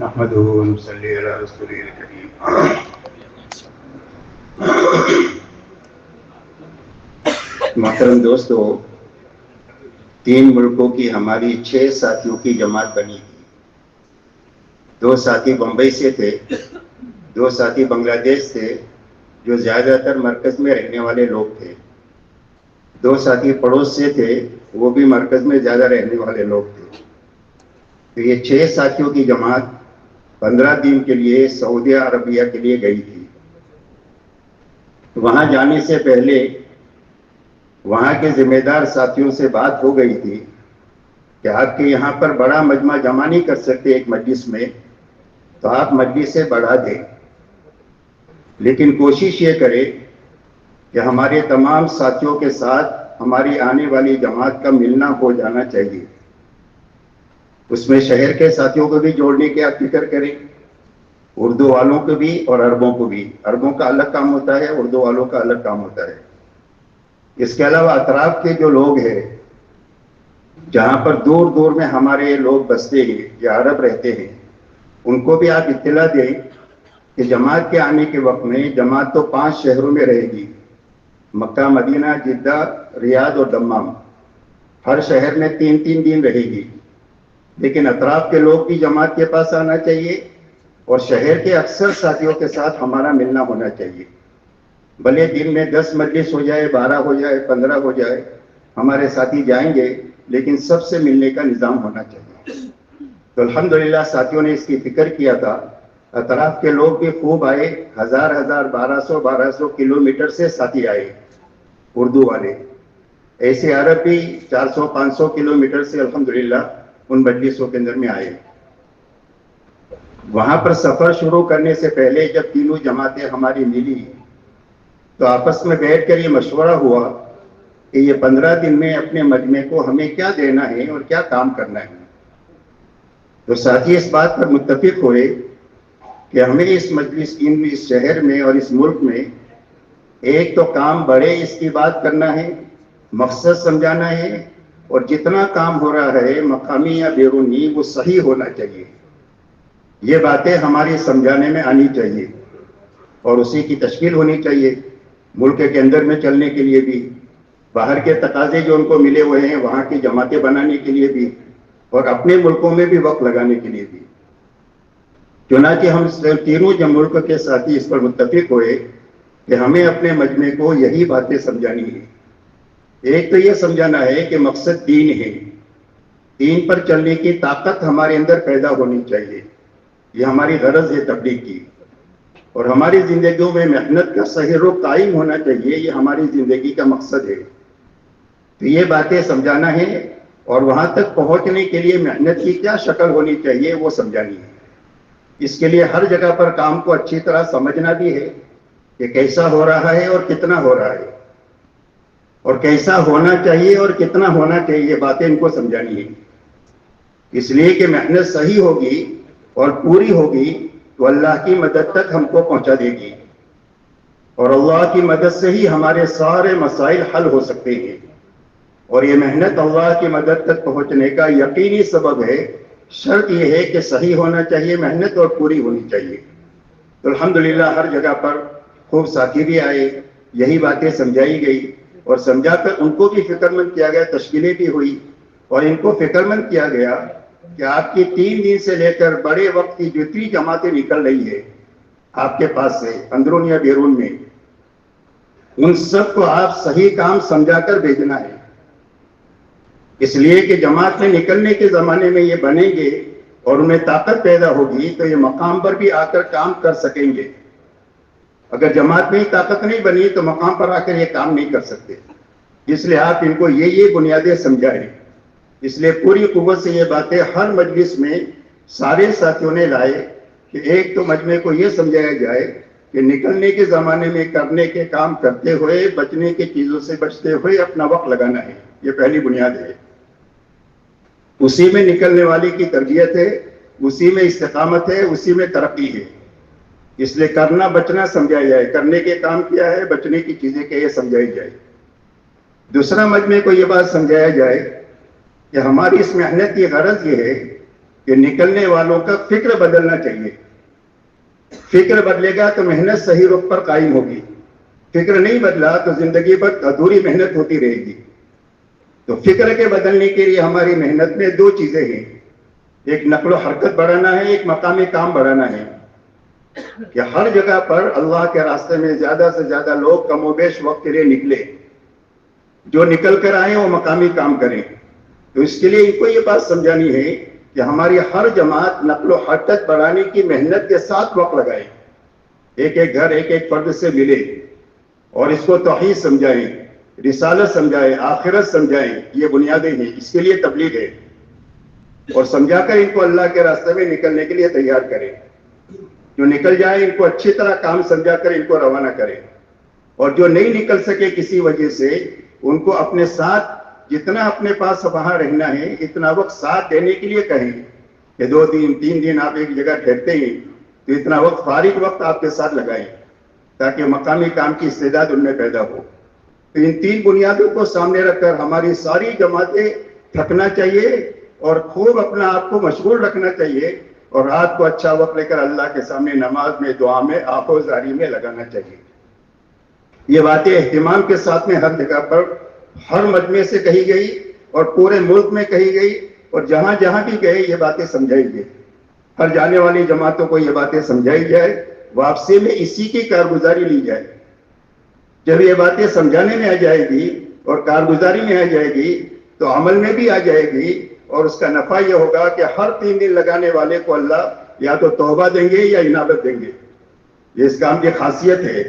نحمده ونصلي على رسوله الكريم. محترم دوستو، 3 ملکوں کی ہماری 6 ساتھیوں کی جماعت بنی تھی. 2 ساتھی بمبئی سے تھے، 2 ساتھی بنگلہ دیش سے جو زیادہ تر مرکز میں رہنے والے لوگ تھے. 2 ساتھی پڑوس سے تھے، وہ بھی مرکز میں زیادہ رہنے والے لوگ تھے. تو یہ 6 ساتھیوں کی جماعت 15 دن کے لیے سعودی عربیہ کے لیے گئی تھی. وہاں جانے سے پہلے وہاں کے ذمہ دار ساتھیوں سے بات ہو گئی تھی کہ آپ کے یہاں پر بڑا مجمع جمع نہیں کر سکتے ایک مجلس میں، تو آپ مجلس سے بڑھا دیں، لیکن کوشش یہ کرے کہ ہمارے تمام ساتھیوں کے ساتھ ہماری آنے والی جماعت کا ملنا ہو جانا چاہیے. اس میں شہر کے ساتھیوں کو بھی جوڑنے کی آپ فکر کریں، اردو والوں کو بھی اور عربوں کو بھی. عربوں کا الگ کام ہوتا ہے، اردو والوں کا الگ کام ہوتا ہے. اس کے علاوہ اطراف کے جو لوگ ہیں، جہاں پر دور دور میں ہمارے لوگ بستے ہیں یا عرب رہتے ہیں، ان کو بھی آپ اطلاع دیں کہ جماعت کے آنے کے وقت میں جماعت تو 5 شہروں میں رہے گی: مکہ، مدینہ، جدہ، ریاض اور دمام. ہر شہر میں 3 دن رہے گی، لیکن اطراف کے لوگ بھی جماعت کے پاس آنا چاہیے اور شہر کے اکثر ساتھیوں کے ساتھ ہمارا ملنا ہونا چاہیے. بھلے دن میں 10 مجلس ہو جائے، 12 ہو جائے، 15 ہو جائے، ہمارے ساتھی جائیں گے، لیکن سب سے ملنے کا نظام ہونا چاہیے. تو الحمدللہ ساتھیوں نے اس کی فکر کیا تھا. اطراف کے لوگ بھی خوب آئے، 1000 1200 کلومیٹر سے ساتھی آئے اردو والے. ایسے عرب بھی 400-500 کلومیٹر سے الحمدللہ ان مجلسوں کے اندر میں آئے. وہاں پر سفر شروع کرنے سے پہلے جب تینوں جماعتیں ہماری ملی تو آپس میں بیٹھ کر یہ مشورہ ہوا کہ یہ 15 دن میں اپنے مجمع کو ہمیں کیا دینا ہے اور کیا کام کرنا ہے. تو ساتھی اس بات پر متفق ہوئے کہ ہمیں اس مجلس اس شہر میں اور اس ملک میں ایک تو کام بڑے اس کی بات کرنا ہے، مقصد سمجھانا ہے، اور جتنا کام ہو رہا ہے مقامی یا بیرونی وہ صحیح ہونا چاہیے. یہ باتیں ہماری سمجھانے میں آنی چاہیے اور اسی کی تشکیل ہونی چاہیے. ملک کے اندر میں چلنے کے لیے بھی، باہر کے تقاضے جو ان کو ملے ہوئے ہیں وہاں کی جماعتیں بنانے کے لیے بھی، اور اپنے ملکوں میں بھی وقت لگانے کے لیے بھی. چنانچہ ہم تینوں ملک کے ساتھی اس پر متفق ہوئے کہ ہمیں اپنے مجمع کو یہی باتیں سمجھانی ہیں. ایک تو یہ سمجھانا ہے کہ مقصد دین ہے، دین پر چلنے کی طاقت ہمارے اندر پیدا ہونی چاہیے. یہ ہماری غرض ہے تبلیغ کی، اور ہماری زندگیوں میں محنت کا صحیح رخ قائم ہونا چاہیے. یہ ہماری زندگی کا مقصد ہے. تو یہ باتیں سمجھانا ہے، اور وہاں تک پہنچنے کے لیے محنت کی کیا شکل ہونی چاہیے وہ سمجھانی ہے. اس کے لیے ہر جگہ پر کام کو اچھی طرح سمجھنا بھی ہے کہ کیسا ہو رہا ہے اور کتنا ہو رہا ہے، اور کیسا ہونا چاہیے اور کتنا ہونا چاہیے. یہ باتیں ان کو سمجھانی ہے. اس لیے کہ محنت صحیح ہوگی اور پوری ہوگی تو اللہ کی مدد تک ہم کو پہنچا دے گی، اور اللہ کی مدد سے ہی ہمارے سارے مسائل حل ہو سکتے ہیں. اور یہ محنت اللہ کی مدد تک پہنچنے کا یقینی سبب ہے. شرط یہ ہے کہ صحیح ہونا چاہیے محنت اور پوری ہونی چاہیے. تو الحمدللہ ہر جگہ پر خوب ساتھی بھی آئے، یہی باتیں سمجھائی گئی، اور سمجھا کر ان کو بھی فکر مند کیا گیا. تشکیلیں بھی ہوئی اور ان کو فکر مند کیا گیا کہ آپ کی 3 دن سے لے کر بڑے وقت کی جتنی جماعتیں نکل رہی ہے آپ کے پاس سے اندرون یا بیرون میں، ان سب کو آپ صحیح کام سمجھا کر بھیجنا ہے. اس لیے کہ جماعت میں نکلنے کے زمانے میں یہ بنیں گے اور ان میں طاقت پیدا ہوگی تو یہ مقام پر بھی آ کر کام کر سکیں گے. اگر جماعت میں ہی طاقت نہیں بنی تو مقام پر آ کر یہ کام نہیں کر سکتے. اس لیے آپ ان کو یہ بنیادیں سمجھائیں. اس لیے پوری قوت سے یہ باتیں ہر مجلس میں سارے ساتھیوں نے لائے کہ ایک تو مجمع کو یہ سمجھایا جائے کہ نکلنے کے زمانے میں کرنے کے کام کرتے ہوئے، بچنے کی چیزوں سے بچتے ہوئے اپنا وقت لگانا ہے. یہ پہلی بنیاد ہے. اسی میں نکلنے والے کی تربیت ہے، اسی میں استقامت ہے، اسی میں ترقی ہے. اس لیے کرنا بچنا سمجھایا جائے. کرنے کے کام کیا ہے، بچنے کی چیزیں کیا ہے سمجھائی جائے. دوسرا مجمع کو یہ بات سمجھایا جائے کہ ہماری اس محنت کی غرض یہ ہے کہ نکلنے والوں کا فکر بدلنا چاہیے. فکر بدلے گا تو محنت صحیح رخ پر قائم ہوگی. فکر نہیں بدلا تو زندگی پر ادھوری محنت ہوتی رہے گی. تو فکر کے بدلنے کے لیے ہماری محنت میں دو چیزیں ہیں. ایک نقل و حرکت بڑھانا ہے, ایک مقامی کام بڑھانا ہے. کہ ہر جگہ پر اللہ کے راستے میں زیادہ سے زیادہ لوگ کم و بیش وقت کے لیے نکلے. جو نکل کر آئے وہ مقامی کام کریں. تو اس کے لیے ان کو یہ بات سمجھانی ہے کہ ہماری ہر جماعت نقل و حرکت بڑھانے کی محنت کے ساتھ وقت لگائے. ایک ایک گھر ایک ایک فرد سے ملے اور اس کو توحید سمجھائیں, رسالت سمجھائیں, آخرت سمجھائیں. یہ بنیادیں ہیں, اس کے لیے تبلیغ ہے. اور سمجھا کر ان کو اللہ کے راستے میں نکلنے کے لیے تیار کریں. جو نکل جائے ان کو اچھی طرح کام سمجھا کر ان کو روانہ کریں. اور جو نہیں نکل سکے کسی وجہ سے ان کو اپنے ساتھ جتنا اپنے پاس وہاں رہنا ہے اتنا وقت ساتھ دینے کے لیے کہیں. کہ 2 دن 3 دن آپ ایک جگہ ٹھہرتے ہیں تو اتنا وقت فارغ وقت آپ کے ساتھ لگائیں تاکہ مقامی کام کی استعداد ان میں پیدا ہو. تو ان 3 بنیادوں کو سامنے رکھ کر ہماری ساری جماعتیں تھکنا چاہیے اور خوب اپنا آپ کو مشغول رکھنا چاہیے اور رات کو اچھا وقت لے کر اللہ کے سامنے نماز میں, دعا میں, آخو زاری میں لگانا چاہیے. یہ باتیں اہتمام کے ساتھ میں ہر جگہ پر ہر مجمع سے کہی گئی اور پورے ملک میں کہی گئی اور جہاں جہاں بھی گئے یہ باتیں سمجھائی گئی. ہر جانے والی جماعتوں کو یہ باتیں سمجھائی جائے, واپسی میں اسی کی کارگزاری لی جائے. جب یہ باتیں سمجھانے میں آ جائے گی اور کارگزاری میں آ جائے گی تو عمل میں بھی آ جائے گی اور اس کا نفع یہ ہوگا کہ ہر 3 دن لگانے والے کو اللہ یا تو توبہ دیں گے یا انابت دیں گے. یہ اس کام کی خاصیت ہے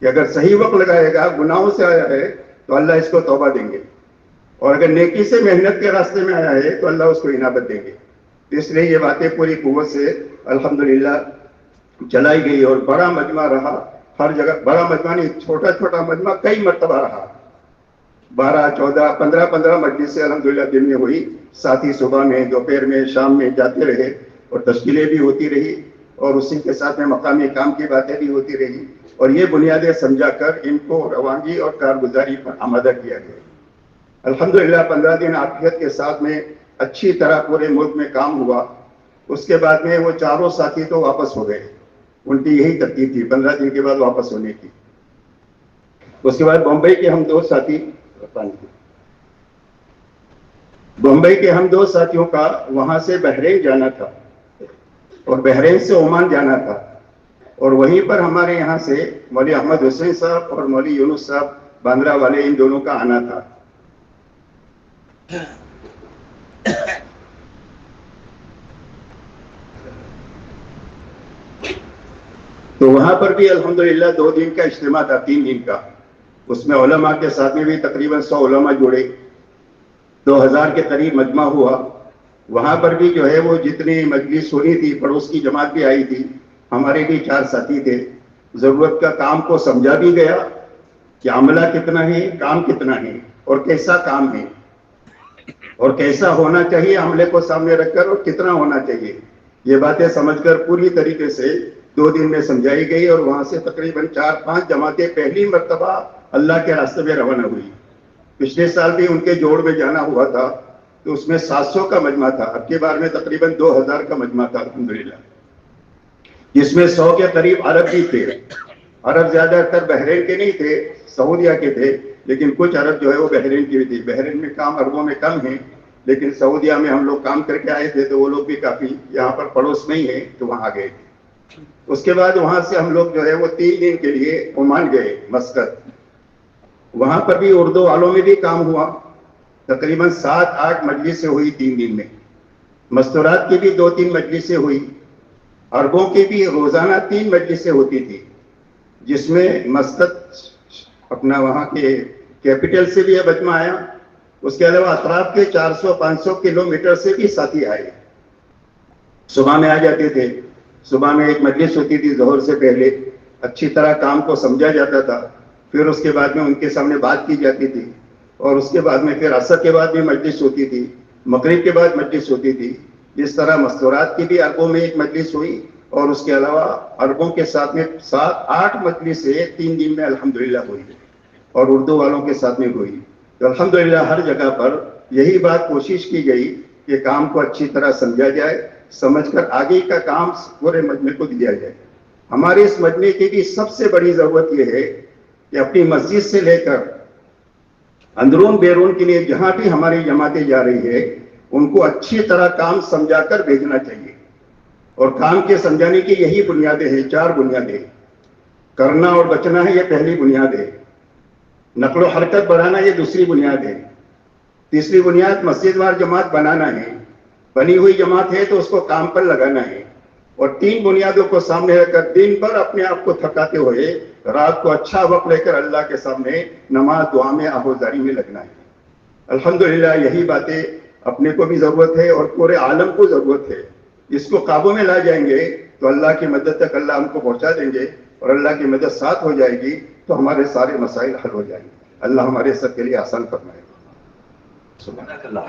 کہ اگر صحیح وقت لگائے گا, گناہوں سے آیا ہے تو اللہ اس کو توبہ دیں گے, اور اگر نیکی سے محنت کے راستے میں آیا ہے تو اللہ اس کو انابت دیں گے. اس لیے یہ باتیں پوری قوت سے الحمدللہ چلائی گئی اور بڑا مجمع رہا. ہر جگہ بڑا مجمع نہیں, چھوٹا چھوٹا مجمع کئی مرتبہ رہا. 12 14 15 مجلس سے الحمدللہ دن میں ہوئی. ساتھی صبح میں, دوپہر میں, شام میں جاتے رہے اور تشکیلیں بھی ہوتی رہی اور اسی کے ساتھ میں مقامی کام کی باتیں بھی ہوتی رہی. اور یہ بنیادیں سمجھا کر ان کو روانگی اور کارگزاری پر آمادہ کیا گیا. الحمدللہ 15 دن عافیت کے ساتھ میں اچھی طرح پورے ملک میں کام ہوا. اس کے بعد میں وہ چاروں ساتھی تو واپس ہو گئے. ان کی یہی ترتیب تھی 15 دن کے بعد واپس ہونے کی. اس کے بعد بمبئی کے ہم 2 ساتھی بمبئی کے ہم 2 ساتھیوں کا وہاں سے بحرین جانا تھا اور بحرین سے عمان جانا تھا. اور وہیں پر ہمارے یہاں سے مولوی احمد حسین صاحب اور مولوی یونس صاحب باندرا والے, ان دونوں کا آنا تھا. تو وہاں پر بھی الحمدللہ 2 دن کا اجتماع تھا, 3 دن کا. اس میں علماء کے ساتھ میں بھی تقریباً 100 علماء جڑے. 2000 کے قریب مجمع ہوا. وہاں پر بھی جو ہے وہ جتنی مجلس ہونی تھی, پڑوس کی جماعت بھی آئی تھی, ہمارے بھی 4 ساتھی تھے. ضرورت کا کام کو سمجھا بھی گیا کہ عملہ کتنا ہے, کام کتنا ہے اور کیسا کام ہے اور کیسا ہونا چاہیے عملے کو سامنے رکھ کر اور کتنا ہونا چاہیے. یہ باتیں سمجھ کر پوری طریقے سے 2 دن میں سمجھائی گئی اور وہاں سے تقریباً 4-5 جماعتیں پہلی مرتبہ اللہ کے راستے میں روانہ ہوئی. پچھلے سال بھی ان کے جوڑ میں جانا ہوا تھا تو اس میں 700 کا مجمع تھا. اب کی بار میں تقریباً 2000 کا مجمع تھا الحمدللہ, جس میں 100 کے قریب عرب بھی تھے. عرب زیادہ تر بحرین کے نہیں تھے, سعودیہ کے تھے, لیکن کچھ عرب جو ہے وہ بحرین کی بھی تھی. بحرین میں کام عربوں میں کم ہے, لیکن سعودیہ میں ہم لوگ کام کر کے آئے تھے تو وہ لوگ بھی کافی یہاں پر پڑوس میں ہی ہیں تو وہاں گئے تھے. اس کے بعد وہاں سے ہم لوگ جو ہے وہ 3 دن کے لیے عمان گئے, مسقط. وہاں پر بھی اردو والوں میں بھی کام ہوا. تقریباً 7-8 مجلسیں ہوئی 3 دن میں. مستورات کی بھی 2-3 مجلسیں ہوئی. عربوں کی بھی روزانہ 3 مجلسیں ہوتی تھی, جس میں مسقط اپنا وہاں کے کیپٹل سے بھی یہ مجمع آیا. اس کے علاوہ اطراف کے 400-500 کلومیٹر سے بھی ساتھی آئے. صبح میں آ جاتے تھے. صبح میں ایک مجلس ہوتی تھی ظہر سے پہلے, اچھی طرح کام کو سمجھا جاتا تھا. پھر اس کے بعد میں ان کے سامنے بات کی جاتی تھی اور اس کے بعد میں پھر عصر کے بعد بھی مجلس ہوتی تھی, مغرب کے بعد مجلس ہوتی تھی. اس طرح مستورات کی بھی عربوں میں ایک مجلس ہوئی اور اس کے علاوہ عربوں کے ساتھ میں 7-8 مجلسیں 3 دن میں الحمدللہ ہوئی اور اردو والوں کے ساتھ میں ہوئی. تو الحمدللہ ہر جگہ پر یہی بات کوشش کی گئی کہ کام کو اچھی طرح سمجھا جائے سمجھ کر آگے کا کام پورے مجمع کو دیا جائے. ہمارے اس مجمع کی بھی سب سے بڑی ضرورت یہ ہے کہ اپنی مسجد سے لے کر اندرون بیرون کے لیے جہاں بھی ہماری جماعتیں جا رہی ہے ان کو اچھی طرح کام سمجھا کر بھیجنا چاہیے. اور کام کے سمجھانے کی یہی بنیادیں ہیں, 4 بنیادیں. کرنا اور بچنا ہے, یہ پہلی بنیاد ہے. نقل و حرکت بڑھانا, یہ دوسری بنیاد ہے. تیسری بنیاد مسجد وار جماعت بنانا ہے. بنی ہوئی جماعت ہے تو اس کو کام پر لگانا ہے. اور 3 بنیادوں کو سامنے رکھ کر دن بھر اپنے آپ کو تھکاتے ہوئے رات کو اچھا وقت لے کر اللہ کے سامنے نماز دعا میں آہوزاری میں لگنا ہے. الحمدللہ یہی باتیں اپنے کو بھی ضرورت ہے اور پورے عالم کو ضرورت ہے. اس کو قابو میں لا جائیں گے تو اللہ کی مدد تک اللہ ہم کو پہنچا دیں گے, اور اللہ کی مدد ساتھ ہو جائے گی تو ہمارے سارے مسائل حل ہو جائیں گے. اللہ ہمارے سب کے لیے آسان فرمائے. سبحانک اللہ.